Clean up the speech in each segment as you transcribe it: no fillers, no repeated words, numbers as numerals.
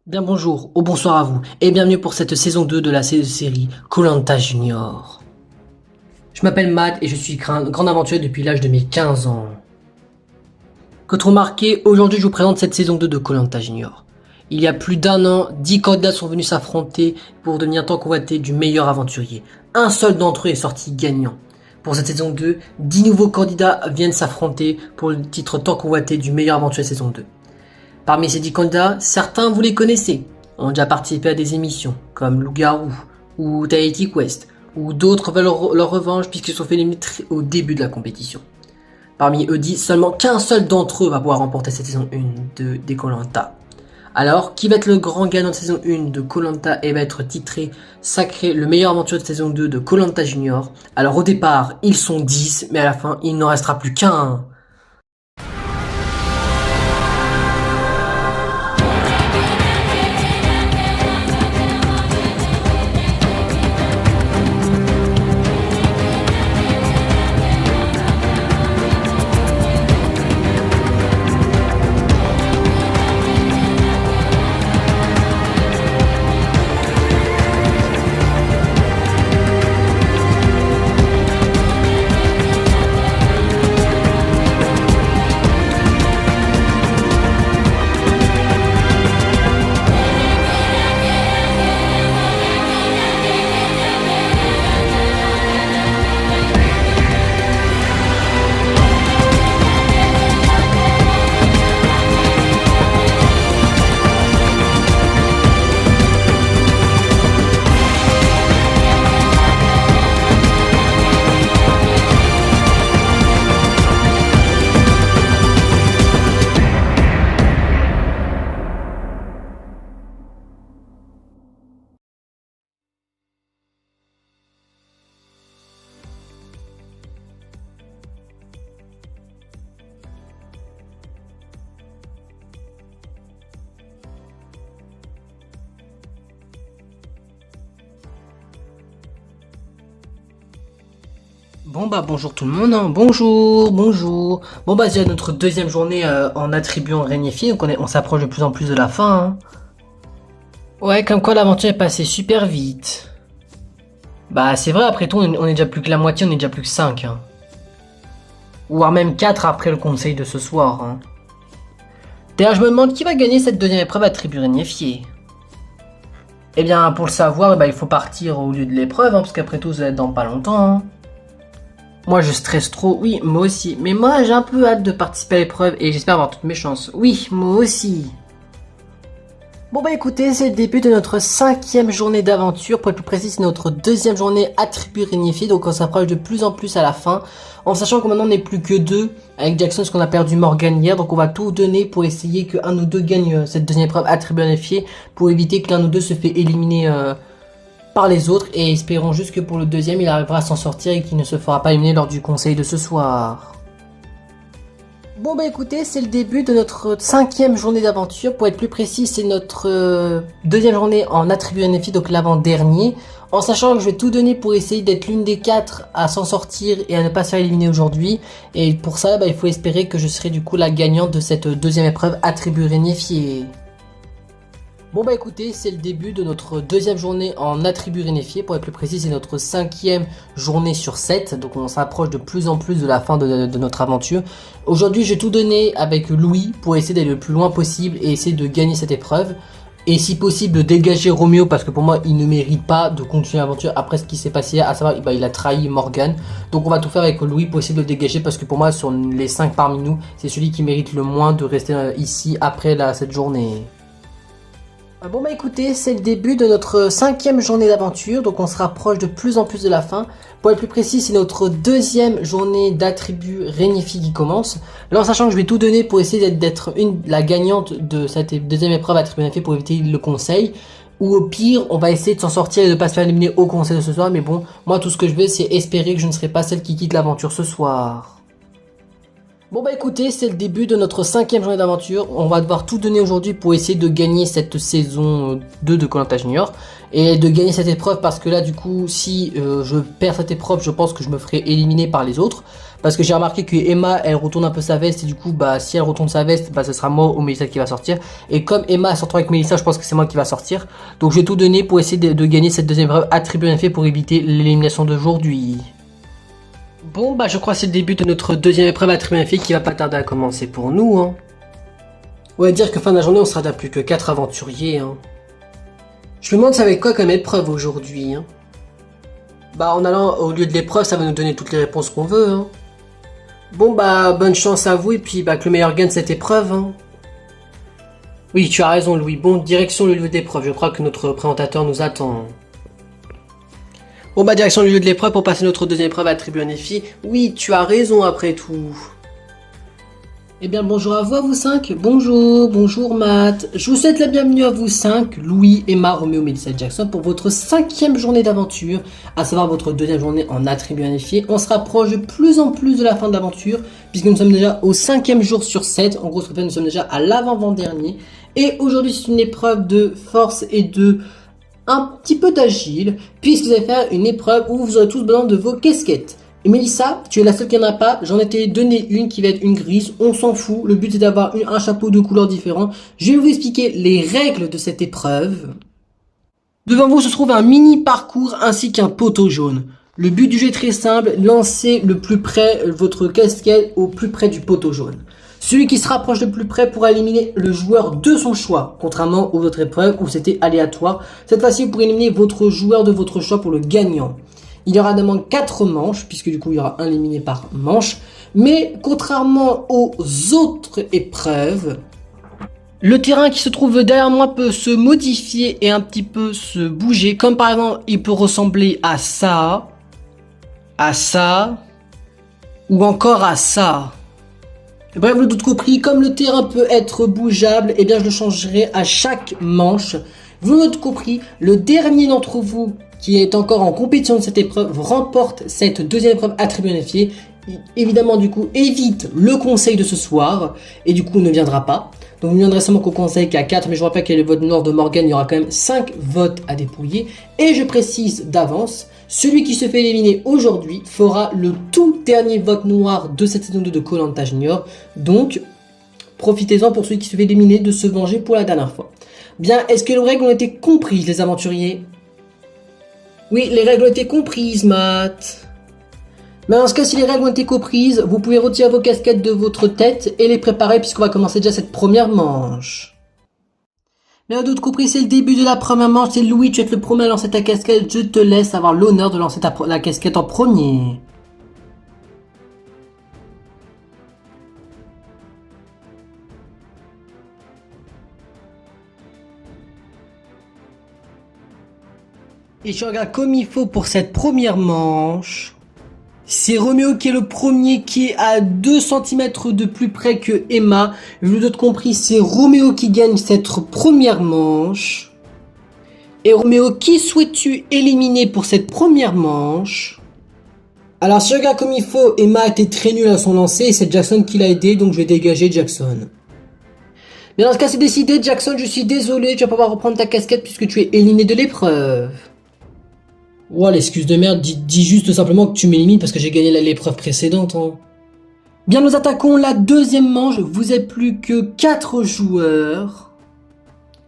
Bien bonjour, ou bonsoir à vous, et bienvenue pour cette saison 2 de la série koh Junior. Je m'appelle Matt et je suis grand aventurier depuis l'âge de mes 15 ans. Comme remarqué, aujourd'hui je vous présente cette saison 2 de koh Junior. Il y a plus d'un an, 10 candidats sont venus s'affronter pour devenir tant convoité du meilleur aventurier. Un seul d'entre eux est sorti gagnant. Pour cette saison 2, 10 nouveaux candidats viennent s'affronter pour le titre tant convoité du meilleur aventurier saison 2. Parmi ces 10 candidats, certains vous les connaissez, ont déjà participé à des émissions comme Loup-Garou ou Tahiti Quest, ou d'autres veulent leur revanche puisqu'ils sont fait éliminer au début de la compétition. Parmi eux 10, seulement qu'un seul d'entre eux va pouvoir remporter cette saison 1 des koh. Alors, qui va être le grand gagnant de saison 1 de koh et va être titré sacré le meilleur aventurier de saison 2 de koh Junior? Alors au départ, ils sont 10, mais à la fin, il n'en restera plus qu'un. Bonjour tout le monde, hein. Bonjour. C'est notre deuxième journée en attribuant Régnifié, donc on s'approche de plus en plus de la fin, hein. Ouais, comme quoi l'aventure est passée super vite. Bah c'est vrai, après tout on est déjà plus que la moitié, on est déjà plus que 5, hein. Voire même 4 après le conseil de ce soir, hein. D'ailleurs je me demande qui va gagner cette deuxième épreuve attribuée Régnifié. Eh bien pour le savoir, il faut partir au lieu de l'épreuve, hein, parce qu'après tout ça va être dans pas longtemps, hein. Moi je stresse trop, oui, moi aussi. Mais moi j'ai un peu hâte de participer à l'épreuve et j'espère avoir toutes mes chances. Oui, moi aussi. Écoutez, c'est le début de notre 5e journée d'aventure. Pour être plus précis, c'est notre deuxième journée attribuée Régnifié. Donc on s'approche de plus en plus à la fin. En sachant que maintenant on n'est plus que 2 avec Jackson parce qu'on a perdu Morgan hier. Donc on va tout donner pour essayer que un ou deux gagne cette deuxième épreuve attribuée Régnifié. Pour éviter que l'un ou deux se fait éliminer par les autres, et espérons juste que pour le deuxième il arrivera à s'en sortir et qu'il ne se fera pas éliminer lors du conseil de ce soir. Écoutez, c'est le début de notre 5e journée d'aventure. Pour être plus précis, c'est notre deuxième journée en attribué NFI, donc l'avant-dernier. En sachant que je vais tout donner pour essayer d'être l'une des 4 à s'en sortir et à ne pas se faire éliminer aujourd'hui. Et pour ça, il faut espérer que je serai du coup la gagnante de cette deuxième épreuve attribuée Régnifié. Écoutez, c'est le début de notre deuxième journée en attribut Régnifié. Pour être plus précis, c'est notre 5e journée sur 7. Donc on s'approche de plus en plus de la fin de notre aventure. Aujourd'hui, j'ai tout donné avec Louis pour essayer d'aller le plus loin possible et essayer de gagner cette épreuve. Et si possible de dégager Roméo, parce que pour moi il ne mérite pas de continuer l'aventure après ce qui s'est passé, à savoir il a trahi Morgan. Donc on va tout faire avec Louis pour essayer de le dégager, parce que pour moi sur les 5 parmi nous, c'est celui qui mérite le moins de rester ici après cette journée. Écoutez, c'est le début de notre 5e journée d'aventure, donc on se rapproche de plus en plus de la fin. Pour être plus précis, c'est notre deuxième journée d'attribut Régnifié qui commence. Là, en sachant que je vais tout donner pour essayer d'être la gagnante de cette deuxième épreuve attribut Régnifié pour éviter le conseil. Ou au pire, on va essayer de s'en sortir et de ne pas se faire éliminer au conseil de ce soir. Mais bon, moi tout ce que je veux, c'est espérer que je ne serai pas celle qui quitte l'aventure ce soir. Bon bah écoutez, c'est le début de notre 5e journée d'aventure. On va devoir tout donner aujourd'hui pour essayer de gagner cette saison 2 de Koh-Lanta Junior. Et de gagner cette épreuve parce que là du coup, si je perds cette épreuve, je pense que je me ferai éliminer par les autres. Parce que j'ai remarqué que Emma, elle retourne un peu sa veste et du coup, bah si elle retourne sa veste, bah ce sera moi ou Melissa qui va sortir. Et comme Emma sort avec Melissa, je pense que c'est moi qui va sortir. Donc je vais tout donner pour essayer de gagner cette deuxième épreuve attribuée en effet pour éviter l'élimination d'aujourd'hui. Bon bah je crois que c'est le début de notre deuxième épreuve à Triumph qui va pas tarder à commencer pour nous hein. On va dire que fin de la journée on sera déjà plus que 4 aventuriers hein. Je me demande ça va être quoi comme épreuve aujourd'hui hein. Bah en allant au lieu de l'épreuve ça va nous donner toutes les réponses qu'on veut hein. Bon bah bonne chance à vous et puis bah que le meilleur gagne cette épreuve hein. Oui tu as raison Louis, bon direction le lieu d'épreuve, je crois que notre présentateur nous attend. Bon bah direction le lieu de l'épreuve pour passer notre deuxième épreuve attribuée à Nephi. Oui, tu as raison après tout. Eh bien bonjour à vous 5. Bonjour Matt. Je vous souhaite la bienvenue à vous 5, Louis, Emma, Roméo, Melissa et Jackson pour votre 5e journée d'aventure, à savoir votre deuxième journée en attribué à Nephi. On se rapproche de plus en plus de la fin de l'aventure, puisque nous sommes déjà au 5e jour sur 7. En gros, nous sommes déjà à l'avant-avant-dernier. Et aujourd'hui c'est une épreuve de force et de un petit peu d'agile, puisque vous allez faire une épreuve où vous aurez tous besoin de vos casquettes. Et Melissa, tu es la seule qui n'en a pas, j'en ai donné une qui va être une grise, on s'en fout, le but c'est d'avoir un chapeau de couleurs différentes. Je vais vous expliquer les règles de cette épreuve. Devant vous se trouve un mini parcours ainsi qu'un poteau jaune. Le but du jeu est très simple, lancez le plus près votre casquette au plus près du poteau jaune. Celui qui se rapproche le plus près pourra éliminer le joueur de son choix, contrairement aux autres épreuves où c'était aléatoire. Cette fois-ci, vous pourrez éliminer votre joueur de votre choix pour le gagnant. Il y aura également 4 manches, puisque du coup, il y aura un éliminé par manche. Mais contrairement aux autres épreuves, le terrain qui se trouve derrière moi peut se modifier et un petit peu se bouger. Comme par exemple, il peut ressembler à ça, ou encore à ça. Bref, le doute compris, comme le terrain peut être bougeable, eh bien je le changerai à chaque manche. Vous l'avez compris, le dernier d'entre vous qui est encore en compétition de cette épreuve remporte cette deuxième épreuve attribuée à Nephi. Évidemment, du coup, évite le conseil de ce soir et du coup ne viendra pas. Donc vous ne viendrez seulement qu'au conseil qu'à 4, mais je vous rappelle qu'il y a le vote noir de Morgane, il y aura quand même 5 votes à dépouiller. Et je précise d'avance, celui qui se fait éliminer aujourd'hui fera le tout dernier vote noir de cette saison 2 de Koh-Lanta Junior. Donc, profitez-en pour celui qui se fait éliminer de se venger pour la dernière fois. Bien, est-ce que les règles ont été comprises, les aventuriers? Oui, les règles ont été comprises, Matt. Mais dans ce cas, si les règles ont été comprises, vous pouvez retirer vos casquettes de votre tête et les préparer puisqu'on va commencer déjà cette première manche. Mais d'autres compris, c'est le début de la première manche. C'est Louis, tu es le premier à lancer ta casquette. Je te laisse avoir l'honneur de lancer la casquette en premier. Et je regarde comme il faut pour cette première manche. C'est Roméo qui est le premier, qui est à 2 cm de plus près que Emma. Vous l'avez compris, c'est Roméo qui gagne cette première manche. Et Roméo, qui souhaites-tu éliminer pour cette première manche? Alors si je regarde comme il faut, Emma a été très nulle à son lancer et c'est Jackson qui l'a aidé, donc je vais dégager Jackson. Mais dans ce cas c'est décidé, Jackson, je suis désolé, tu vas pas pouvoir reprendre ta casquette puisque tu es éliminé de l'épreuve. Oh l'excuse de merde, dis juste simplement que tu m'élimines parce que j'ai gagné l'épreuve précédente. Hein. Bien, nous attaquons la deuxième manche, vous êtes plus que 4 joueurs.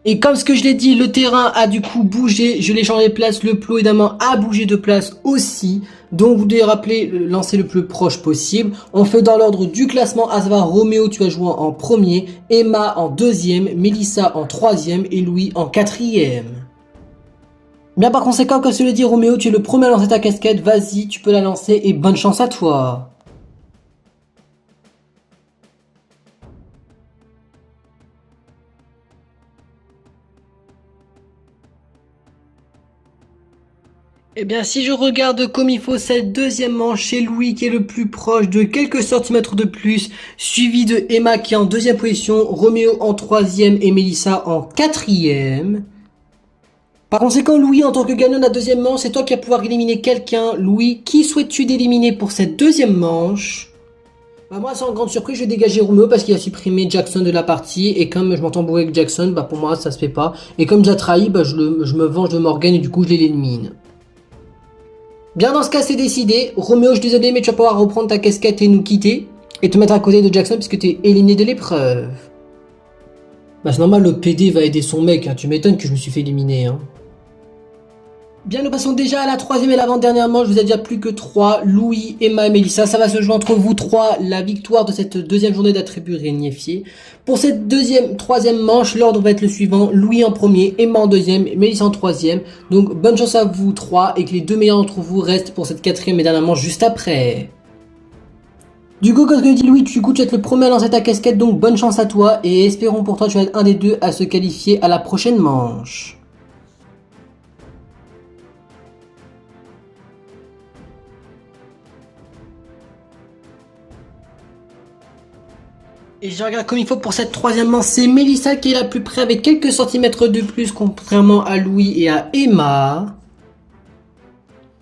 Et comme ce que je l'ai dit, le terrain a du coup bougé, je l'ai changé de place, le plot évidemment a bougé de place aussi. Donc vous devez rappeler, lancer le plus proche possible. On fait dans l'ordre du classement, à savoir Roméo tu vas jouer en premier, Emma en deuxième, Melissa en troisième et Louis en quatrième. Bien par conséquent, comme je l'ai dit Roméo, tu es le premier à lancer ta casquette, vas-y, tu peux la lancer et bonne chance à toi. Eh bien, si je regarde comme il faut cette deuxième manche, c'est Louis qui est le plus proche de quelques centimètres de plus, suivi de Emma qui est en deuxième position, Roméo en troisième et Melissa en quatrième. Par conséquent, Louis, en tant que gagnant de la deuxième manche, c'est toi qui vas pouvoir éliminer quelqu'un. Louis, qui souhaites-tu d'éliminer pour cette deuxième manche? Bah moi sans grande surprise je vais dégager Romeo parce qu'il a supprimé Jackson de la partie et comme je m'entends beaucoup avec Jackson, bah pour moi ça se fait pas. Et comme j'ai trahi, bah je me venge de Morgan et du coup je l'élimine. Bien dans ce cas c'est décidé, Romeo je suis désolé mais tu vas pouvoir reprendre ta casquette et nous quitter. Et te mettre à côté de Jackson puisque tu es éliminé de l'épreuve. Bah c'est normal, le PD va aider son mec, hein. Tu m'étonnes que je me suis fait éliminer. Hein. Bien, nous passons déjà à la troisième et l'avant-dernière manche. Vous êtes déjà plus que 3, Louis, Emma et Mélissa. Ça va se jouer entre vous 3, la victoire de cette deuxième journée d'attributs réunifiés. Pour cette troisième manche, l'ordre va être le suivant. Louis en premier, Emma en deuxième, Mélissa en troisième. Donc bonne chance à vous 3 et que les deux meilleurs d'entre vous restent pour cette quatrième et dernière manche juste après. Du coup, comme je dis Louis, tu vas être le premier à lancer ta casquette, donc bonne chance à toi et espérons pour toi tu vas être un des deux à se qualifier à la prochaine manche. Et je regarde comme il faut pour cette troisième manche, c'est Mélissa qui est la plus près avec quelques centimètres de plus contrairement à Louis et à Emma.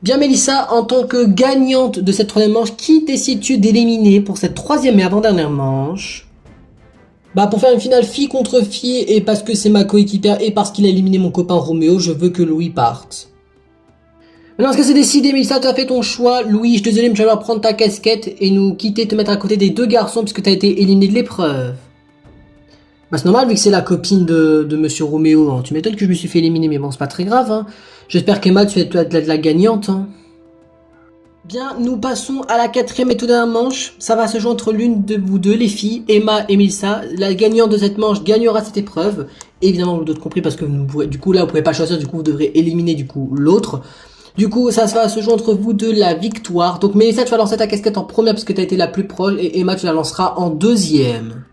Bien Mélissa, en tant que gagnante de cette troisième manche, qui décides-tu d'éliminer pour cette troisième et avant-dernière manche? Bah pour faire une finale fille contre fille et parce que c'est ma coéquipière et parce qu'il a éliminé mon copain Roméo, je veux que Louis parte. Maintenant, est-ce que c'est décidé, Mélissa, tu as fait ton choix. Louis, je suis désolé, mais tu vas devoir prendre ta casquette et nous quitter, te mettre à côté des deux garçons puisque tu as été éliminé de l'épreuve. Bah c'est normal vu que c'est la copine de Monsieur Roméo. Hein. Tu m'étonnes que je me suis fait éliminer, mais bon, c'est pas très grave. Hein. J'espère qu'Emma, tu vas être la gagnante. Hein. Bien, nous passons à la quatrième et toute dernière manche. Ça va se jouer entre l'une de vous deux, les filles, Emma et Mélissa. La gagnante de cette manche gagnera cette épreuve. Évidemment, vous d'autres compris parce que vous pourrez, du coup, là, vous pouvez pas choisir. Du coup, vous devrez éliminer du coup l'autre. Du coup, ça va se jouer entre vous deux la victoire. Donc, Mélissa, tu vas lancer ta casquette en première parce que tu as été la plus proche et Emma, tu la lanceras en deuxième.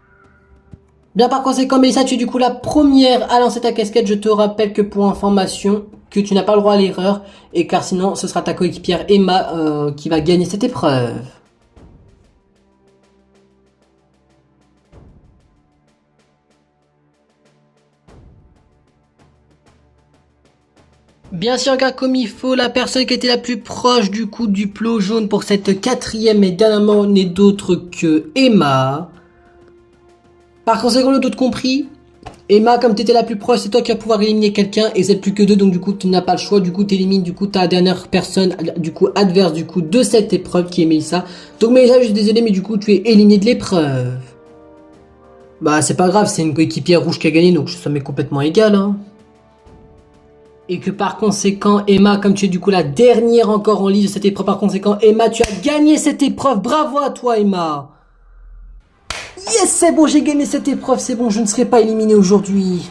Bien, par conséquent, Mélissa, tu es du coup la première à lancer ta casquette. Je te rappelle que pour information, que tu n'as pas le droit à l'erreur et car sinon, ce sera ta coéquipière Emma qui va gagner cette épreuve. Bien sûr, regarde comme il faut, la personne qui était la plus proche du coup du plot jaune pour cette quatrième et dernièrement n'est d'autre que Emma. Par conséquent, le d'autres compris, Emma, comme tu étais la plus proche, c'est toi qui vas pouvoir éliminer quelqu'un et c'est plus que deux, donc du coup tu n'as pas le choix, du coup tu élimines du coup ta dernière personne, du coup adverse du coup de cette épreuve qui est Mélissa. Donc Mélissa, je suis désolé, mais du coup tu es éliminé de l'épreuve. Bah c'est pas grave, c'est une coéquipière rouge qui a gagné, donc ça m'est complètement égal, hein. Et que par conséquent, Emma, comme tu es du coup la dernière encore en ligne de cette épreuve, par conséquent, Emma, tu as gagné cette épreuve. Bravo à toi, Emma. Yes, c'est bon, j'ai gagné cette épreuve, c'est bon, je ne serai pas éliminé aujourd'hui.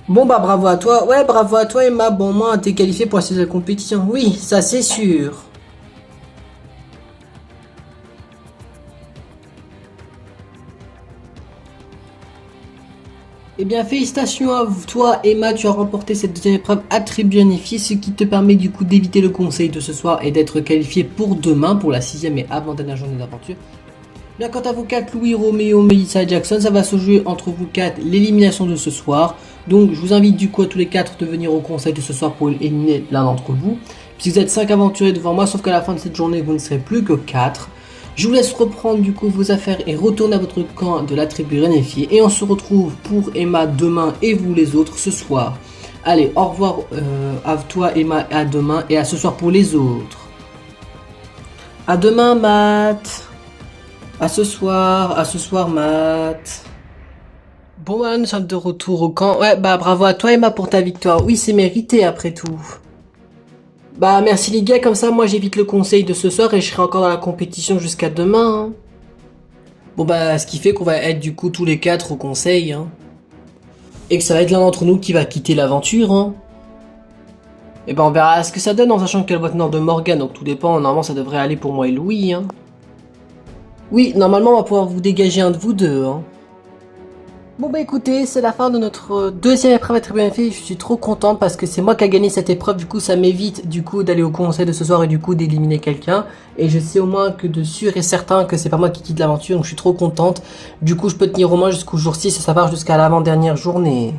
Bon bah bravo à toi, ouais bravo à toi Emma, bon moi t'es qualifié pour la compétition, oui, ça c'est sûr. Eh bien, félicitations à toi, Emma, tu as remporté cette deuxième épreuve attribuée unifiée, ce qui te permet du coup d'éviter le conseil de ce soir et d'être qualifié pour demain, pour la sixième et avant-dernière journée d'aventure. Bien, quant à vous quatre, Louis, Roméo, Mélissa et Jackson, ça va se jouer entre vous quatre l'élimination de ce soir. Donc, je vous invite du coup à tous les quatre de venir au conseil de ce soir pour éliminer l'un d'entre vous. Puisque vous êtes 5 aventuriers devant moi, sauf qu'à la fin de cette journée, vous ne serez plus que 4. Je vous laisse reprendre du coup vos affaires et retourner à votre camp de la tribu réunifiée. Et on se retrouve pour Emma demain et vous les autres ce soir. Allez, au revoir à toi Emma, à demain et à ce soir pour les autres. À demain Matt. À ce soir Matt. Bon bah nous sommes de retour au camp. Ouais bah bravo à toi Emma pour ta victoire. Oui c'est mérité après tout. Bah merci les gars, comme ça moi j'évite le conseil de ce soir et je serai encore dans la compétition jusqu'à demain. Hein. Bon bah ce qui fait qu'on va être du coup tous les quatre au conseil. Hein. Et que ça va être l'un d'entre nous qui va quitter l'aventure. Hein. Et bah on verra ce que ça donne en sachant que la boîte nord de Morgan, donc tout dépend, normalement ça devrait aller pour moi et Louis. Hein. Oui, normalement on va pouvoir vous dégager un de vous deux. Hein. Bon bah écoutez, c'est la fin de notre deuxième épreuve attribuée à fille. Je suis trop contente parce que c'est moi qui a gagné cette épreuve. Du coup ça m'évite du coup d'aller au conseil de ce soir et du coup d'éliminer quelqu'un. Et je sais au moins que de sûr et certain que c'est pas moi qui quitte l'aventure. Donc je suis trop contente. Du coup je peux tenir au moins jusqu'au jour 6 et ça va jusqu'à l'avant-dernière journée.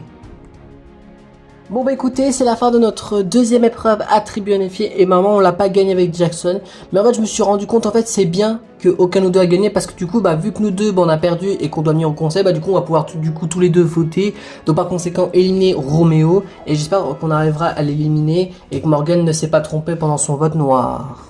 Bon bah écoutez, c'est la fin de notre deuxième épreuve attribuée unifiée et maman on l'a pas gagné avec Jackson. Mais en fait je me suis rendu compte en fait c'est bien que aucun de nous deux a gagné parce que du coup bah vu que nous deux bah, on a perdu et qu'on doit venir au conseil bah du coup on va pouvoir du coup tous les deux voter. Donc par conséquent éliminer Roméo et j'espère qu'on arrivera à l'éliminer et que Morgan ne s'est pas trompé pendant son vote noir.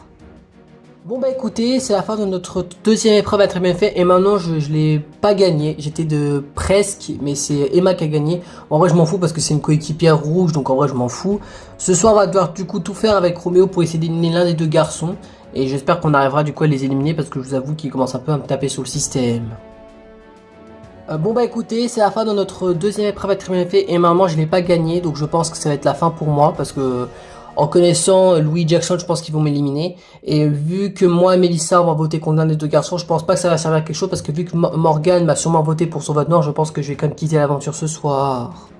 Bon bah écoutez, c'est la fin de notre deuxième épreuve à très bien fait et maintenant je l'ai pas gagné, j'étais de presque mais c'est Emma qui a gagné. En vrai je m'en fous parce que c'est une coéquipière rouge donc en vrai je m'en fous. Ce soir on va devoir du coup tout faire avec Roméo pour essayer d'éliminer l'un des deux garçons et j'espère qu'on arrivera du coup à les éliminer parce que je vous avoue qu'ils commencent un peu à me taper sur le système. Bon bah écoutez, c'est la fin de notre deuxième épreuve à très bien fait et maintenant je l'ai pas gagné donc je pense que ça va être la fin pour moi parce que en connaissant Louis Jackson, je pense qu'ils vont m'éliminer. Et vu que moi et Melissa, on va voter contre l'un des deux garçons, je pense pas que ça va servir à quelque chose parce que vu que Morgan m'a sûrement voté pour son vote noir, je pense que je vais quand même quitter l'aventure ce soir.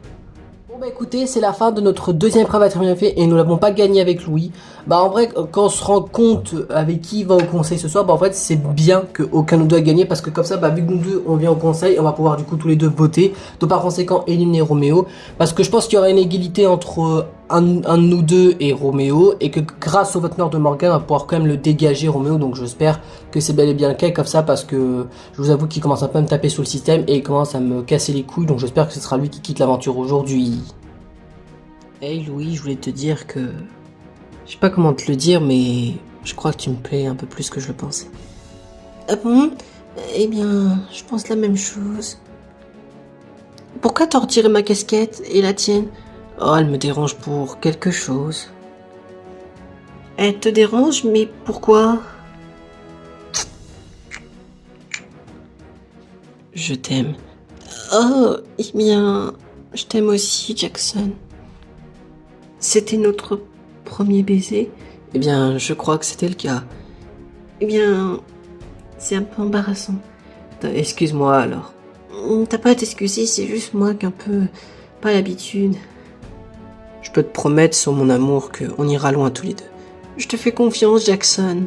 Bon bah écoutez, c'est la fin de notre deuxième épreuve à très bien fait et nous l'avons pas gagné avec Louis. Bah en vrai, quand on se rend compte avec qui il va au conseil ce soir, bah en fait c'est bien qu'aucun de nous deux a gagné parce que comme ça, bah vu que nous deux on vient au conseil, on va pouvoir du coup tous les deux voter. Donc par conséquent éliminer Roméo. Parce que je pense qu'il y aura une égalité entre un de nous deux et Roméo et que grâce au vote noir de Morgan, on va pouvoir quand même le dégager Roméo. Donc j'espère que c'est bel et bien le cas comme ça parce que je vous avoue qu'il commence un peu à me taper sur le système et il commence à me casser les couilles. Donc j'espère que ce sera lui qui quitte l'aventure aujourd'hui. Hey Louis, je voulais te dire que... Je sais pas comment te le dire, mais je crois que tu me plais un peu plus que je le pensais. Ah bon? Eh bien, je pense la même chose. Pourquoi t'as retiré ma casquette et la tienne? Oh, elle me dérange pour quelque chose. Elle te dérange, mais pourquoi? Je t'aime. Oh, eh bien, je t'aime aussi, Jackson. C'était notre premier baiser? Eh bien, je crois que c'était le cas. Eh bien, c'est un peu embarrassant. Excuse-moi alors. T'as pas à t'excuser, c'est juste moi qui un peu pas l'habitude. Je peux te promettre sur mon amour qu'on ira loin tous les deux. Je te fais confiance, Jackson.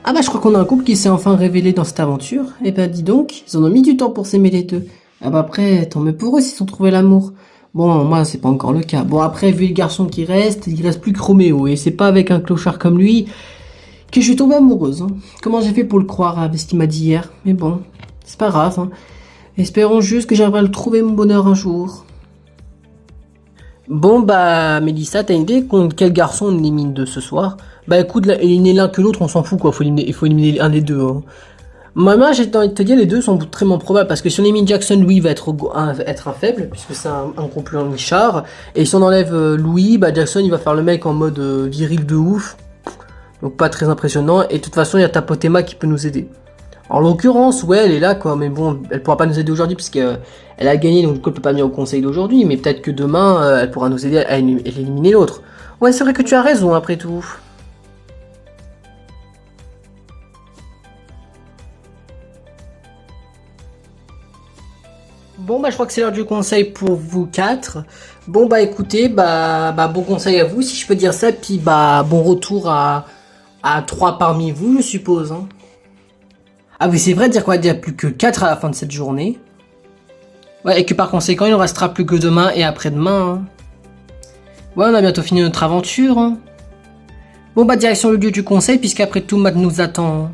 Ah bah je crois qu'on a un couple qui s'est enfin révélé dans cette aventure. Eh ben dis donc, ils en ont mis du temps pour s'aimer les deux. Ah bah après, tant mieux pour eux s'ils ont trouvé l'amour. Bon, moi, c'est pas encore le cas. Bon, après, vu le garçon qui reste, il reste plus que Roméo. Et c'est pas avec un clochard comme lui que je suis tombée amoureuse. Hein. Comment j'ai fait pour le croire avec ce qu'il m'a dit hier? Mais bon, c'est pas grave. Hein. Espérons juste que j'arriverai à le trouver mon bonheur un jour. Bon, bah, Mélissa, t'as une idée contre quel garçon on élimine de ce soir? Bah écoute, éliminer l'un que l'autre, on s'en fout quoi. Il faut éliminer un des deux. Hein. Moi, j'ai envie de te dire, les deux sont très probables parce que si on élimine Jackson, Louis va être un faible puisque c'est un gros en Richard. Et si on enlève Louis, bah Jackson il va faire le mec en mode viril de ouf, donc pas très impressionnant. Et de toute façon, il y a Tapotema qui peut nous aider. En l'occurrence, ouais, elle est là quoi, mais bon, elle pourra pas nous aider aujourd'hui parce qu'elle a gagné, donc du coup elle peut pas venir au conseil d'aujourd'hui. Mais peut-être que demain, elle pourra nous aider à éliminer l'autre. Ouais, c'est vrai que tu as raison après tout. Bon bah je crois que c'est l'heure du conseil pour vous quatre. Bon bah écoutez, bah bon conseil à vous si je peux dire ça, puis bah bon retour à 3 parmi vous je suppose. Hein. Ah oui c'est vrai de dire quoi, il n'y a plus que 4 à la fin de cette journée. Ouais et que par conséquent il ne restera plus que demain et après-demain. Hein. Ouais on a bientôt fini notre aventure. Hein. Bon bah direction le lieu du conseil puisqu'après tout Matt nous attend. Hein.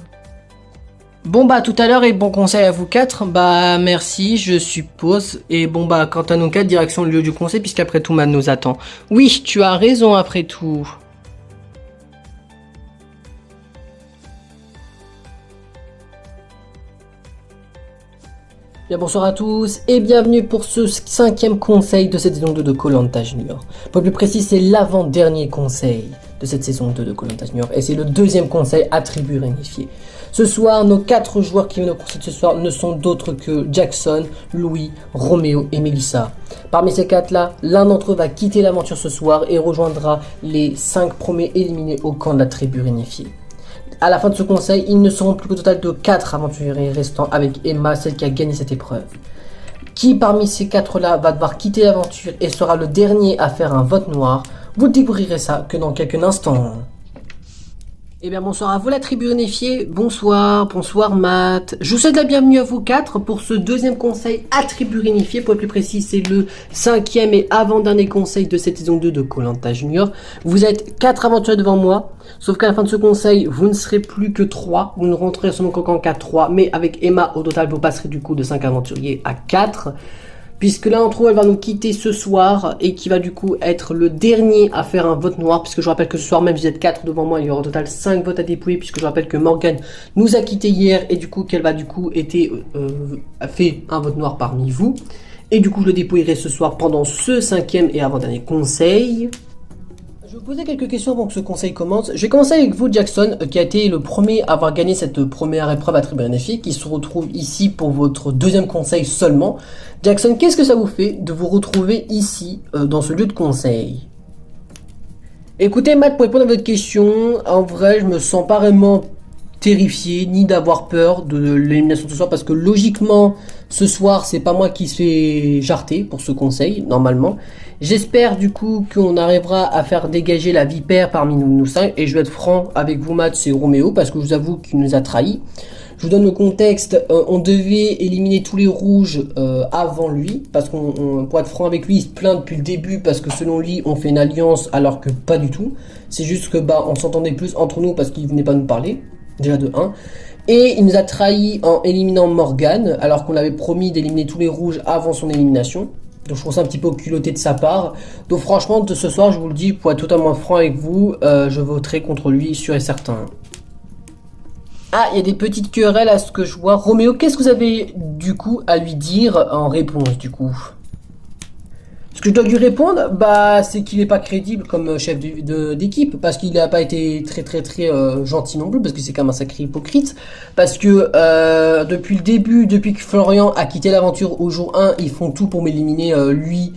Bon bah tout à l'heure et bon conseil à vous quatre, bah merci je suppose, et bon bah quant à nous quatre, direction le lieu du conseil puisqu'après tout Matt nous attend. Oui tu as raison après tout. Bien bonsoir à tous et bienvenue pour ce 5e conseil de cette saison 2 de Koh-Lanta Junior. Pour être plus précis c'est l'avant-dernier conseil de cette saison 2 de Koh-Lanta Junior et c'est le 2e conseil attribut réunifié. Ce soir, nos 4 joueurs qui viennent au conseil de ce soir ne sont d'autres que Jackson, Louis, Roméo et Melissa. Parmi ces 4-là, l'un d'entre eux va quitter l'aventure ce soir et rejoindra les 5 premiers éliminés au camp de la tribu réunifiée. À la fin de ce conseil, ils ne seront plus qu'au total de 4 aventuriers restants avec Emma, celle qui a gagné cette épreuve. Qui parmi ces 4-là va devoir quitter l'aventure et sera le dernier à faire un vote noir? Vous découvrirez ça que dans quelques instants. Eh bien bonsoir à vous la tribu unifiée, bonsoir Matt. Je vous souhaite la bienvenue à vous quatre pour ce deuxième conseil à tribu unifiée. Pour être plus précis, c'est le 5e et avant-dernier conseil de cette saison 2 de koh Junior. Vous êtes 4 aventuriers devant moi, sauf qu'à la fin de ce conseil, vous ne serez plus que 3. Vous ne rentrerez sur mon qu'en 4-3, mais avec Emma, au total, vous passerez du coup de 5 aventuriers à 4. Puisque l'un d'entre eux, elle va nous quitter ce soir et qui va du coup être le dernier à faire un vote noir. Puisque je rappelle que ce soir même, vous êtes 4 devant moi, il y aura au total 5 votes à dépouiller. Puisque je rappelle que Morgane nous a quitté hier et du coup qu'elle va du coup fait un vote noir parmi vous. Et du coup, je le dépouillerai ce soir pendant ce 5e et avant-dernier conseil. Je vais vous poser quelques questions avant que ce conseil commence. Je vais commencer avec vous, Jackson, qui a été le premier à avoir gagné cette première épreuve à tribu unifiée, qui se retrouve ici pour votre deuxième conseil seulement. Jackson, qu'est-ce que ça vous fait de vous retrouver ici, dans ce lieu de conseil? Écoutez, Matt, pour répondre à votre question, en vrai, je me sens pas vraiment terrifié, ni d'avoir peur de l'élimination de ce soir, parce que logiquement, ce soir, c'est pas moi qui se fais jarter pour ce conseil, normalement. J'espère du coup qu'on arrivera à faire dégager la vipère parmi nous 5, et je vais être franc avec vous, Matt, c'est Roméo, parce que je vous avoue qu'il nous a trahis. Je vous donne le contexte, on devait éliminer tous les rouges avant lui, parce qu'on pour être franc avec lui, il se plaint depuis le début, parce que selon lui, on fait une alliance, alors que pas du tout. C'est juste que on s'entendait plus entre nous, parce qu'il venait pas nous parler, déjà de 1. Et il nous a trahis en éliminant Morgane, alors qu'on avait promis d'éliminer tous les rouges avant son élimination. Donc je trouve ça un petit peu culotté de sa part. Donc franchement, de ce soir, je vous le dis, pour être totalement franc avec vous, je voterai contre lui, sûr et certain. Ah, il y a des petites querelles à ce que je vois. Roméo, qu'est-ce que vous avez du coup à lui dire en réponse du coup? Ce que je dois lui répondre, c'est qu'il n'est pas crédible comme chef d'équipe, parce qu'il n'a pas été très gentil non plus, parce que c'est quand même un sacré hypocrite, parce que depuis le début, depuis que Florian a quitté l'aventure au jour 1, ils font tout pour m'éliminer lui,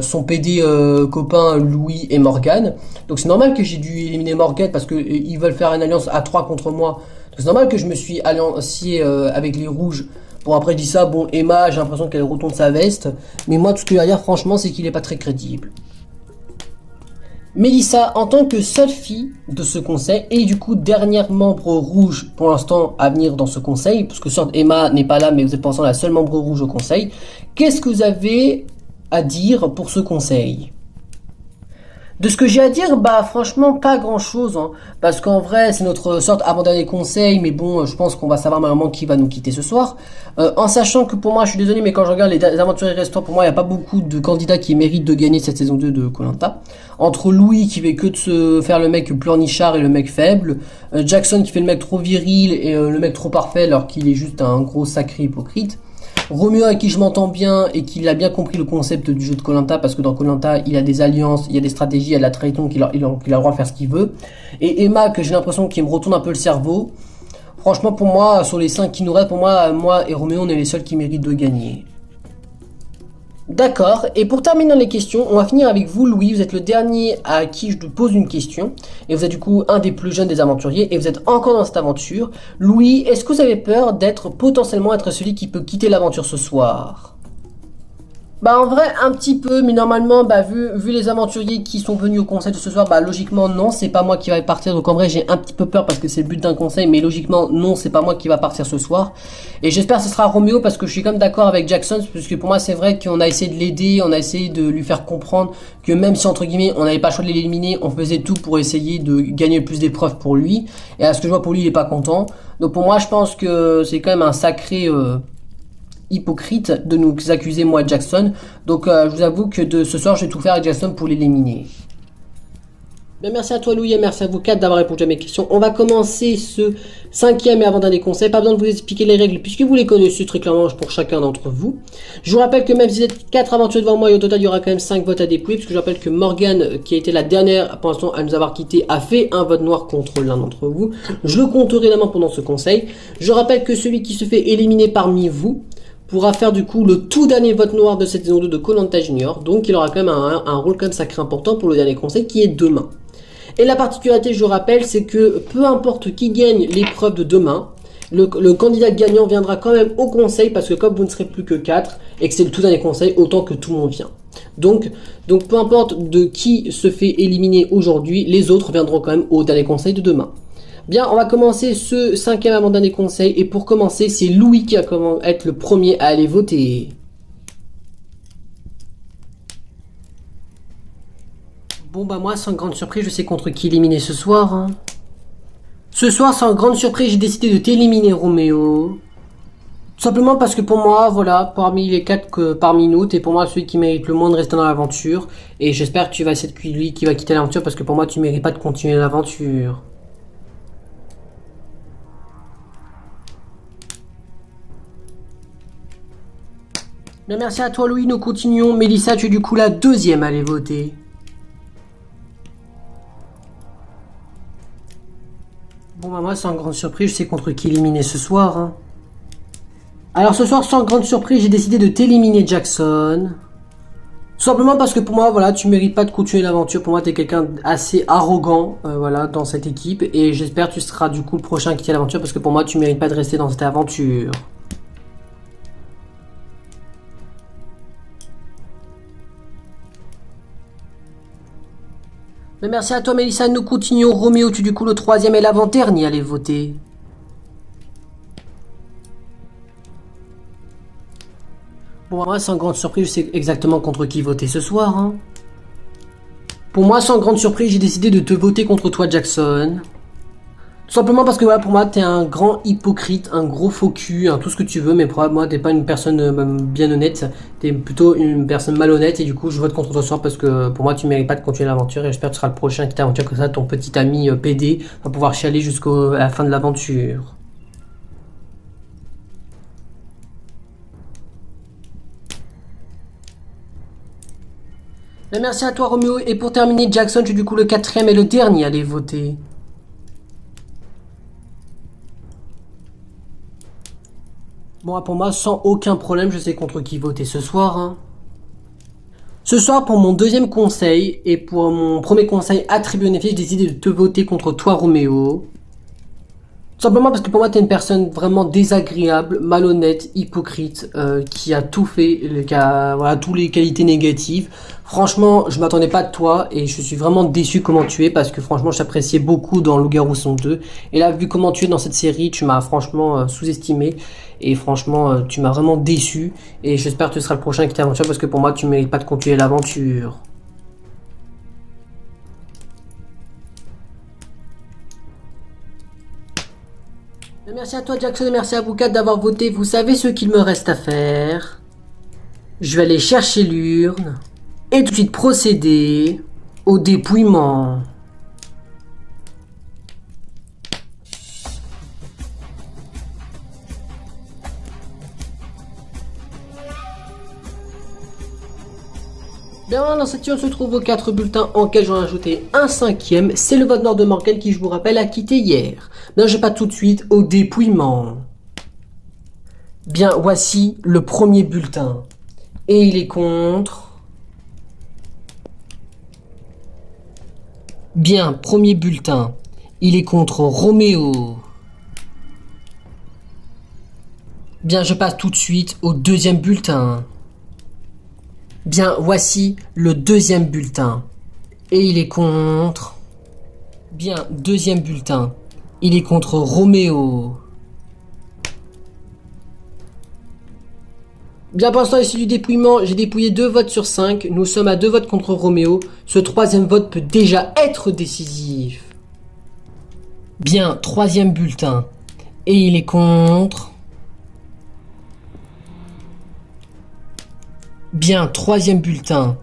son PD copain Louis et Morgane. Donc c'est normal que j'ai dû éliminer Morgane, parce que ils veulent faire une alliance à 3 contre moi. Donc c'est normal que je me suis alliancé avec les rouges. Bon, après, je dis ça, bon, Emma, j'ai l'impression qu'elle retourne sa veste. Mais moi, tout ce que je veux dire, franchement, c'est qu'il n'est pas très crédible. Mélissa, en tant que seule fille de ce conseil, et du coup, dernière membre rouge, pour l'instant, à venir dans ce conseil, parce que certes, Emma n'est pas là, mais vous êtes pour l'instant la seule membre rouge au conseil, qu'est-ce que vous avez à dire pour ce conseil? De ce que j'ai à dire, franchement pas grand chose, hein, parce qu'en vrai c'est notre sorte avant-dernier conseil, mais bon, je pense qu'on va savoir normalement qui va nous quitter ce soir, en sachant que pour moi, je suis désolé, mais quand je regarde les aventuriers restants, pour moi il n'y a pas beaucoup de candidats qui méritent de gagner cette saison 2 de koh Lanta. Entre Louis qui fait que de se faire le mec pleurnichard et le mec faible, Jackson qui fait le mec trop viril et le mec trop parfait alors qu'il est juste un gros sacré hypocrite, Roméo avec qui je m'entends bien et qui a bien compris le concept du jeu de koh Lanta, parce que dans koh Lanta il y a des alliances, il y a des stratégies, il y a de la trahison, il a le droit de faire ce qu'il veut. Et Emma, que j'ai l'impression qu'il me retourne un peu le cerveau. Franchement, pour moi, sur les 5 qui nous restent, pour moi et Roméo, on est les seuls qui méritent de gagner. D'accord, et pour terminer dans les questions, on va finir avec vous, Louis. Vous êtes le dernier à qui je pose une question, et vous êtes du coup un des plus jeunes des aventuriers, et vous êtes encore dans cette aventure. Louis, est-ce que vous avez peur d'être potentiellement celui qui peut quitter l'aventure ce soir? En vrai, un petit peu, mais normalement, vu les aventuriers qui sont venus au conseil de ce soir, logiquement, non, c'est pas moi qui va partir. Donc en vrai, j'ai un petit peu peur parce que c'est le but d'un conseil, mais logiquement, non, c'est pas moi qui va partir ce soir. Et j'espère que ce sera Roméo, parce que je suis quand même d'accord avec Jackson, parce que pour moi, c'est vrai qu'on a essayé de l'aider, on a essayé de lui faire comprendre que même si, entre guillemets, on n'avait pas le choix de l'éliminer, on faisait tout pour essayer de gagner le plus d'épreuves pour lui. Et à ce que je vois, pour lui, il est pas content. Donc pour moi, je pense que c'est quand même un sacré hypocrite de nous accuser, moi et Jackson. Donc je vous avoue que de ce soir je vais tout faire avec Jackson pour l'éliminer. Merci à toi Louis et merci à vous 4 d'avoir répondu à mes questions. On va commencer ce 5e et avant-dernier conseil. Pas besoin de vous expliquer les règles puisque vous les connaissez très clairement pour chacun d'entre vous. Je vous rappelle que même si vous êtes 4 aventuriers devant moi, et au total il y aura quand même 5 votes à dépouiller, puisque je rappelle que Morgane, qui a été la dernière pour l'instant à nous avoir quitté, a fait un vote noir contre l'un d'entre vous. Je le compterai évidemment pendant ce conseil. Je rappelle que celui qui se fait éliminer parmi vous pourra faire du coup le tout dernier vote noir de cette saison 2 de koh Lanta Junior. Donc il aura quand même un rôle quand même sacré important pour le dernier conseil qui est demain. Et la particularité, je rappelle, c'est que peu importe qui gagne l'épreuve de demain, le candidat gagnant viendra quand même au conseil, parce que comme vous ne serez plus que 4 et que c'est le tout dernier conseil, autant que tout le monde vient. Donc peu importe de qui se fait éliminer aujourd'hui, les autres viendront quand même au dernier conseil de demain. Bien, on va commencer ce cinquième avant-dernier conseil. Et pour commencer, c'est Louis qui va être le premier à aller voter. Bon bah moi, sans grande surprise, je sais contre qui éliminer ce soir. Hein. Ce soir, sans grande surprise, j'ai décidé de t'éliminer, Roméo. Tout simplement parce que pour moi, voilà, parmi les 4 parmi nous, t'es pour moi celui qui mérite le moins de rester dans l'aventure. Et j'espère que tu vas essayer de lui qui va quitter l'aventure parce que pour moi, tu mérites pas de continuer l'aventure. Bien, merci à toi, Louis. Nous continuons. Mélissa, tu es du coup la deuxième à aller voter. Bon, bah moi, sans grande surprise, je sais contre qui éliminer ce soir. Hein. Alors ce soir, sans grande surprise, j'ai décidé de t'éliminer, Jackson. Tout simplement parce que pour moi, voilà, tu mérites pas de continuer l'aventure. Pour moi, t'es quelqu'un assez arrogant, voilà, dans cette équipe. Et j'espère que tu seras du coup le prochain à quitter l'aventure parce que pour moi, tu mérites pas de rester dans cette aventure. Mais merci à toi, Mélissa. Nous continuons. Roméo, tu du coup le troisième et l'avant-dernier à aller voter. Pour moi, sans grande surprise, je sais exactement contre qui voter ce soir. Hein. Pour moi, sans grande surprise, j'ai décidé de te voter contre toi, Jackson. Tout simplement parce que voilà, pour moi, t'es un grand hypocrite, un gros faux cul, tout ce que tu veux, mais pour moi, t'es pas une personne bien honnête, t'es plutôt une personne malhonnête, et du coup, je vote contre toi ce soir parce que pour moi, tu mérites pas de continuer l'aventure, et j'espère que tu seras le prochain qui t'aventure, comme ça, ton petit ami PD va pouvoir chialer jusqu'à la fin de l'aventure. Mais merci à toi, Roméo, et pour terminer, Jackson, tu es du coup le quatrième et le dernier à aller voter. Bon, pour moi, sans aucun problème, je sais contre qui voter ce soir. Hein. Ce soir, pour mon deuxième conseil, et pour mon premier conseil attribué en effet, j'ai décidé de te voter contre toi, Roméo. Tout simplement parce que pour moi, t'es une personne vraiment désagréable, malhonnête, hypocrite, qui a tout fait, qui a voilà, toutes les qualités négatives. Franchement, je m'attendais pas de toi et je suis vraiment déçu comment tu es parce que franchement, je t'appréciais beaucoup dans Loup-garou saison 2. Et là, vu comment tu es dans cette série, tu m'as franchement sous-estimé et franchement, tu m'as vraiment déçu. Et j'espère que tu seras le prochain qui t'aventure parce que pour moi, tu mérites pas de continuer l'aventure. Merci à toi Jackson et merci à vous quatre d'avoir voté. Vous savez ce qu'il me reste à faire. Je vais aller chercher l'urne et tout de suite procéder au dépouillement. Bien voilà, dans cette urne se trouvent vos 4 bulletins en quels j'en ai ajouté un cinquième. C'est le vote noir de Morgan qui, je vous rappelle, a quitté hier. Bien, je vais pas tout de suite au dépouillement. Bien, voici le premier bulletin. Et il est contre. Bien, premier bulletin. Il est contre Roméo. Bien, je passe tout de suite au deuxième bulletin. Bien, voici le deuxième bulletin. Et il est contre... Bien, deuxième bulletin. Il est contre Roméo. Bien, pour l'instant, ici du dépouillement, j'ai dépouillé 2 votes sur 5. Nous sommes à 2 votes contre Roméo. Ce troisième vote peut déjà être décisif. Bien, troisième bulletin. Et il est contre... Bien, troisième bulletin.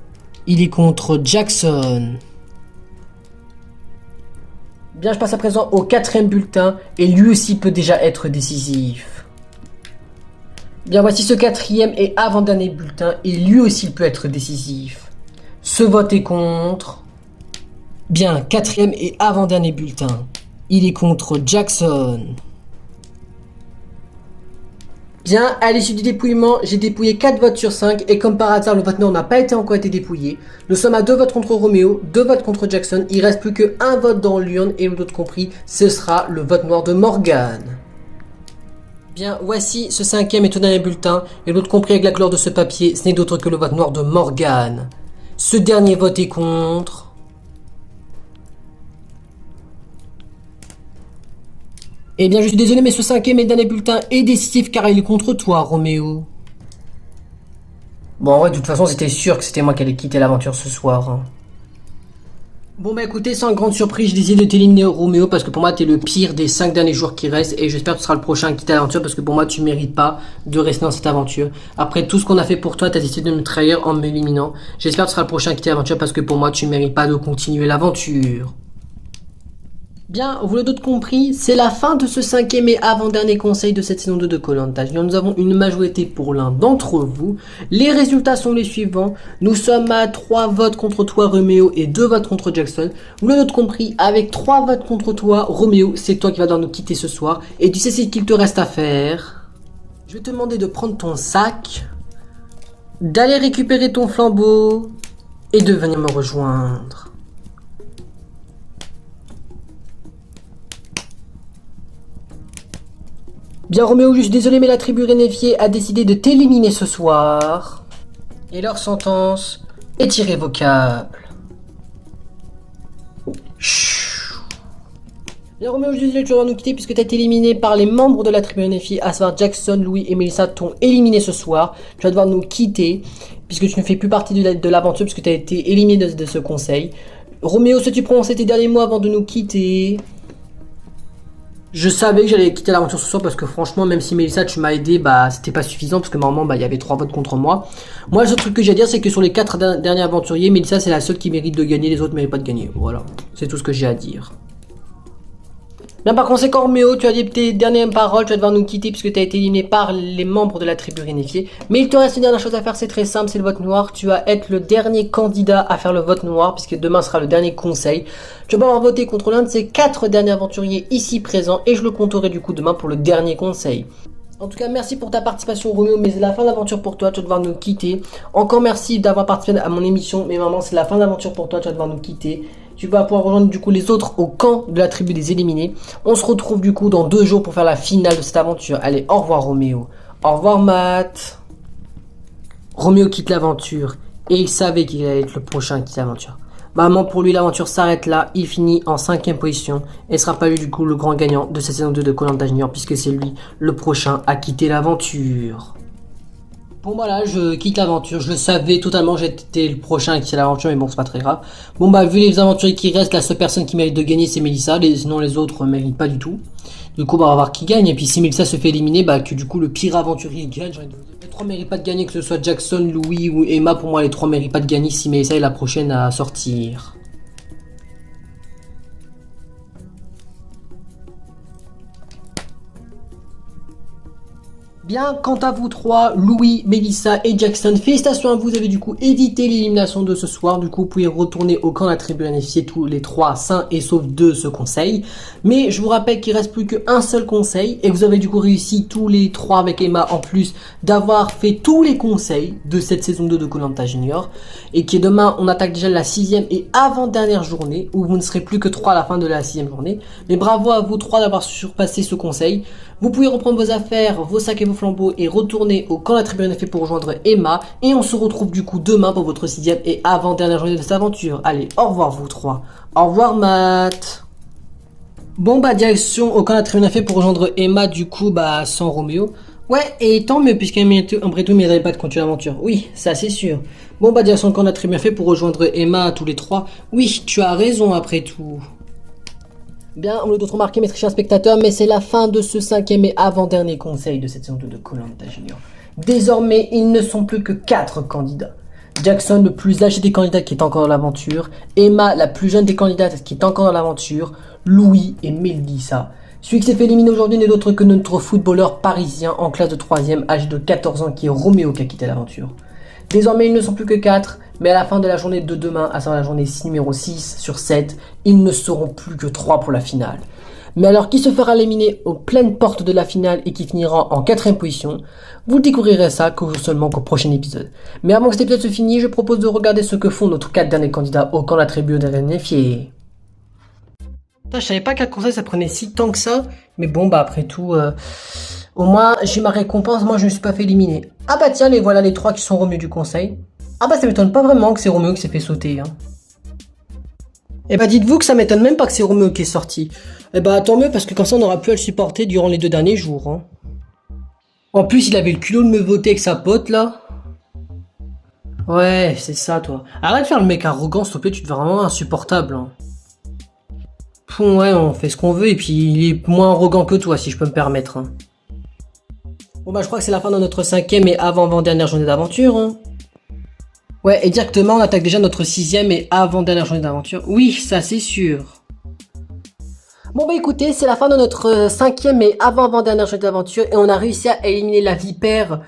Il est contre Jackson. Bien, je passe à présent au quatrième bulletin. Et lui aussi peut déjà être décisif. Bien, voici ce quatrième et avant-dernier bulletin. Et lui aussi peut être décisif. Ce vote est contre. Bien, quatrième et avant-dernier bulletin. Il est contre Jackson. Bien, à l'issue du dépouillement, j'ai dépouillé 4 votes sur 5 et comme par hasard, le vote noir n'a pas encore été dépouillé. Nous sommes à 2 votes contre Roméo, 2 votes contre Jackson. Il reste plus qu'un vote dans l'urne et l'autre compris, ce sera le vote noir de Morgan. Bien, voici ce cinquième et tout dernier bulletin et l'autre compris avec la couleur de ce papier, ce n'est d'autre que le vote noir de Morgan. Ce dernier vote est contre. Eh bien, je suis désolé, mais ce cinquième et dernier bulletin est décisif car il est contre toi, Roméo. Bon, en vrai, de toute façon, c'était sûr que c'était moi qui allais quitter l'aventure ce soir. Hein. Bon, bah écoutez, sans grande surprise, je décide de t'éliminer, Roméo, parce que pour moi, t'es le pire des 5 derniers jours qui restent, et j'espère que tu seras le prochain à quitter l'aventure, parce que pour moi, tu mérites pas de rester dans cette aventure. Après tout ce qu'on a fait pour toi, t'as décidé de me trahir en m'éliminant. J'espère que tu seras le prochain à quitter l'aventure, parce que pour moi, tu mérites pas de continuer l'aventure. Bien, vous l'avez d'autres compris, c'est la fin de ce cinquième et avant-dernier conseil de cette saison 2 de Koh-Lanta. Nous avons une majorité pour l'un d'entre vous. Les résultats sont les suivants. Nous sommes à 3 votes contre toi, Roméo, et 2 votes contre Jackson. Vous l'avez d'autres compris, avec 3 votes contre toi, Roméo, c'est toi qui vas devoir nous quitter ce soir. Et tu sais ce qu'il te reste à faire. Je vais te demander de prendre ton sac, d'aller récupérer ton flambeau, et de venir me rejoindre. Bien Roméo, je suis désolé mais la tribu Rénéfiée a décidé de t'éliminer ce soir. Et leur sentence est irrévocable. Chut. Bien Roméo, je suis désolé, tu vas nous quitter puisque tu as été éliminé par les membres de la tribu Rénéfiée, à savoir Jackson, Louis et Melissa t'ont éliminé ce soir. Tu vas devoir nous quitter puisque tu ne fais plus partie de l'aventure puisque tu as été éliminé de ce conseil. Roméo, sais-tu prononcer tes derniers mots avant de nous quitter? Je savais que j'allais quitter l'aventure ce soir parce que franchement, même si Melissa tu m'as aidé, bah c'était pas suffisant parce que normalement bah il y avait 3 votes contre moi. Moi le seul truc que j'ai à dire c'est que sur les 4 derniers aventuriers, Melissa c'est la seule qui mérite de gagner, les autres méritent pas de gagner. Voilà, c'est tout ce que j'ai à dire. Bien par conséquent Roméo, tu as dit tes dernières paroles, tu vas devoir nous quitter puisque tu as été éliminé par les membres de la tribu réunifiée. Mais il te reste une dernière chose à faire, c'est très simple, c'est le vote noir. Tu vas être le dernier candidat à faire le vote noir puisque demain sera le dernier conseil. Tu vas avoir voté contre l'un de ces 4 derniers aventuriers ici présents et je le compterai du coup demain pour le dernier conseil. En tout cas, merci pour ta participation Roméo, mais c'est la fin d'aventure pour toi, tu vas devoir nous quitter. Encore merci d'avoir participé à mon émission, mais maman, c'est la fin d'aventure pour toi, tu vas devoir nous quitter. Tu vas pouvoir rejoindre du coup les autres au camp de la tribu des éliminés. On se retrouve du coup dans 2 jours pour faire la finale de cette aventure. Allez, au revoir Roméo. Au revoir Matt. Roméo quitte l'aventure et il savait qu'il allait être le prochain à quitter l'aventure. Maman, pour lui, l'aventure s'arrête là. Il finit en 5ème position et sera pas lui du coup le grand gagnant de cette saison 2 de Koh-Lanta Junior puisque c'est lui le prochain à quitter l'aventure. Bon voilà, je quitte l'aventure, je le savais totalement, j'étais le prochain à quitter l'aventure, mais bon c'est pas très grave. Bon bah vu les aventuriers qui restent, la seule personne qui mérite de gagner c'est Melissa, sinon les autres méritent pas du tout. Du coup bah on va voir qui gagne, et puis si Melissa se fait éliminer, bah que du coup le pire aventurier gagne. Les 3 méritent pas de gagner, que ce soit Jackson, Louis ou Emma, pour moi les 3 méritent pas de gagner si Melissa est la prochaine à sortir. Bien, quant à vous 3, Louis, Melissa et Jackson, félicitations à vous, vous avez du coup évité l'élimination de ce soir. Du coup, vous pouvez retourner au camp de la tribu réunifiée tous les 3 sains et saufs de ce conseil. Mais je vous rappelle qu'il reste plus qu'un seul conseil et vous avez du coup réussi tous les 3 avec Emma en plus d'avoir fait tous les conseils de cette saison 2 de Koh-Lanta Junior. Et qui est demain, on attaque déjà la 6ème et avant-dernière journée où vous ne serez plus que 3 à la fin de la 6ème journée. Mais bravo à vous 3 d'avoir surpassé ce conseil. Vous pouvez reprendre vos affaires, vos sacs et vos flambeaux et retourner au camp de la tribu réunifiée pour rejoindre Emma. Et on se retrouve du coup demain pour votre 6ème et avant-dernière journée de cette aventure. Allez, au revoir vous 3. Au revoir Matt. Bon bah direction au camp de la tribu réunifiée pour rejoindre Emma du coup bah sans Roméo. Ouais, et tant mieux puisqu'après tout il mériterait pas de continuer l'aventure. Oui, ça c'est sûr. Bon bah direction au camp de la tribu réunifiée pour rejoindre Emma tous les 3. Oui, tu as raison après tout. Bien, on l'a d'autres remarqué mes très chers spectateurs, mais c'est la fin de ce 5ème et avant-dernier conseil de cette saison 2 de Koh-Lanta Junior. Désormais, ils ne sont plus que 4 candidats. Jackson, le plus âgé des candidats qui est encore dans l'aventure. Emma, la plus jeune des candidates qui est encore dans l'aventure. Louis et Melissa. Celui qui s'est fait éliminer aujourd'hui n'est d'autre que notre footballeur parisien en classe de 3ème, âgé de 14 ans, qui est Roméo qui a quitté l'aventure. Désormais, ils ne sont plus que 4, mais à la fin de la journée de demain, à savoir la journée numéro 6 sur 7, ils ne seront plus que 3 pour la finale. Mais alors, qui se fera éliminer aux pleines portes de la finale et qui finira en 4ème position, vous découvrirez ça seulement qu'au prochain épisode. Mais avant que cet épisode se finisse, je propose de regarder ce que font nos 4 derniers candidats au camp de la tribu des réunifiés. Je savais pas qu'un conseil ça prenait si tant que ça, mais bon bah après tout, au moins j'ai ma récompense, moi je ne suis pas fait éliminer. Ah bah tiens, les voilà les 3 qui sont Roméo du conseil. Ah bah ça m'étonne pas vraiment que c'est Roméo qui s'est fait sauter. Hein. Eh bah dites-vous que ça m'étonne même pas que c'est Roméo qui est sorti. Eh bah tant mieux parce que comme ça on aura pu à le supporter durant les 2 derniers jours. Hein. En plus il avait le culot de me voter avec sa pote là. Ouais, c'est ça toi. Arrête de faire le mec arrogant s'il te plaît, tu deviens vraiment insupportable. Hein. Ouais, on fait ce qu'on veut et puis il est moins arrogant que toi si je peux me permettre. Hein. Bon bah je crois que c'est la fin de notre 5e et avant-dernière journée d'aventure. Hein. Ouais, et directement on attaque déjà notre 6e et avant-dernière journée d'aventure. Oui, ça c'est sûr. Bon bah écoutez, c'est la fin de notre 5e et avant-dernière journée d'aventure et on a réussi à éliminer la vipère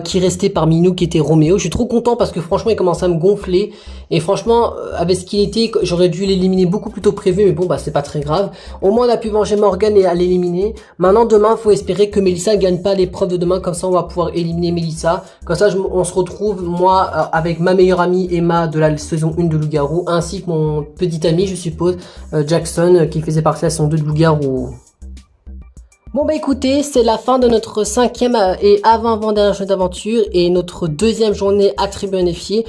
qui restait parmi nous, qui était Roméo. Je suis trop content parce que franchement il commence à me gonfler et franchement avec ce qu'il était, j'aurais dû l'éliminer beaucoup plus tôt prévu, mais bon bah c'est pas très grave. Au moins on a pu venger Morgane et à l'éliminer. Maintenant demain faut espérer que Mélissa gagne pas l'épreuve de demain, comme ça on va pouvoir éliminer Mélissa. Comme ça on se retrouve moi avec ma meilleure amie Emma de la saison 1 de Loup-Garou, ainsi que mon petit ami je suppose Jackson qui faisait partie de la saison 2 de Loup-Garou. Bon bah écoutez, c'est la fin de notre 5e et avant-dernière journée d'aventure et notre 2e journée attribuée bénéficiée.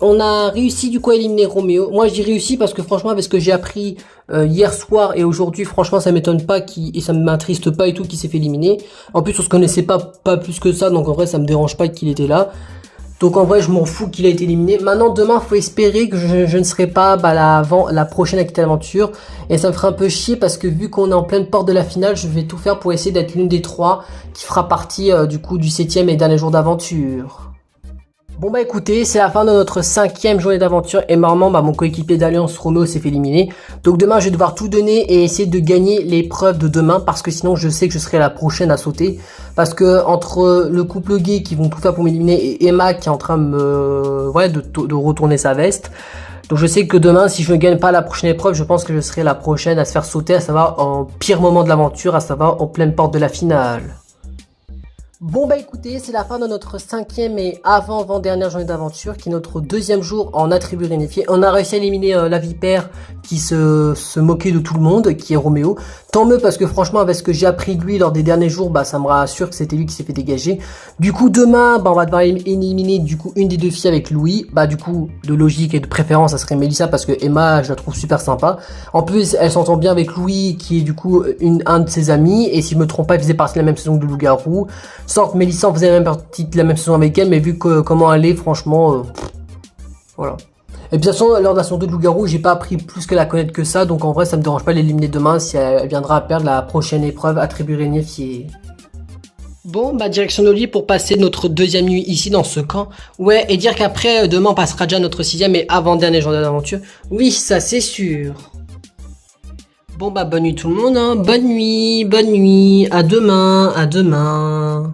On a réussi du coup à éliminer Roméo. Moi je dis réussi parce que franchement avec ce que j'ai appris hier soir et aujourd'hui, franchement ça m'étonne pas et ça m'attriste pas et tout qu'il s'est fait éliminer. En plus on se connaissait pas plus que ça, donc en vrai ça me dérange pas qu'il était là. Donc en vrai je m'en fous qu'il a été éliminé. Maintenant demain faut espérer que je ne serai pas la prochaine à quitter l'aventure. Et ça me ferait un peu chier parce que vu qu'on est en pleine porte de la finale, je vais tout faire pour essayer d'être l'une des 3 qui fera partie du coup du 7e et dernier jour d'aventure. Bon bah écoutez, c'est la fin de notre 5e journée d'aventure et normalement mon coéquipier d'Alliance Roméo s'est fait éliminer. Donc demain je vais devoir tout donner et essayer de gagner l'épreuve de demain parce que sinon je sais que je serai la prochaine à sauter. Parce que entre le couple gay qui vont tout faire pour m'éliminer et Emma qui est en train de retourner sa veste. Donc je sais que demain si je ne gagne pas la prochaine épreuve, je pense que je serai la prochaine à se faire sauter, à savoir en pire moment de l'aventure, à savoir en pleine porte de la finale. Bon bah écoutez, c'est la fin de notre 5e et avant-dernière journée d'aventure qui est notre 2e jour en attribut réunifié. On a réussi à éliminer la vipère qui se moquait de tout le monde, qui est Roméo. Tant mieux parce que franchement avec ce que j'ai appris de lui lors des derniers jours, ça me rassure que c'était lui qui s'est fait dégager. Du coup demain, on va devoir éliminer du coup une des 2 filles avec Louis. Du coup de logique et de préférence ça serait Mélissa parce que Emma je la trouve super sympa. En plus elle s'entend bien avec Louis qui est du coup un de ses amis et si je me trompe pas il faisait partie de la même saison que de Loup-Garou. Sorte Mélissa faisait même partie de la même saison avec elle, mais vu que comment elle est, franchement, voilà. Et puis de toute façon, lors de la saison 2 de Loup-Garou, j'ai pas appris plus que la connaître que ça, donc en vrai, ça me dérange pas de l'éliminer demain si elle viendra à perdre la prochaine épreuve attribuée réunifiée. Bon, direction nos lits pour passer notre 2e nuit ici dans ce camp. Ouais, et dire qu'après, demain, on passera déjà notre 6e et avant-dernière journée d'aventure. Oui, ça c'est sûr. Bon bonne nuit tout le monde, hein. Bonne nuit, à demain, à demain.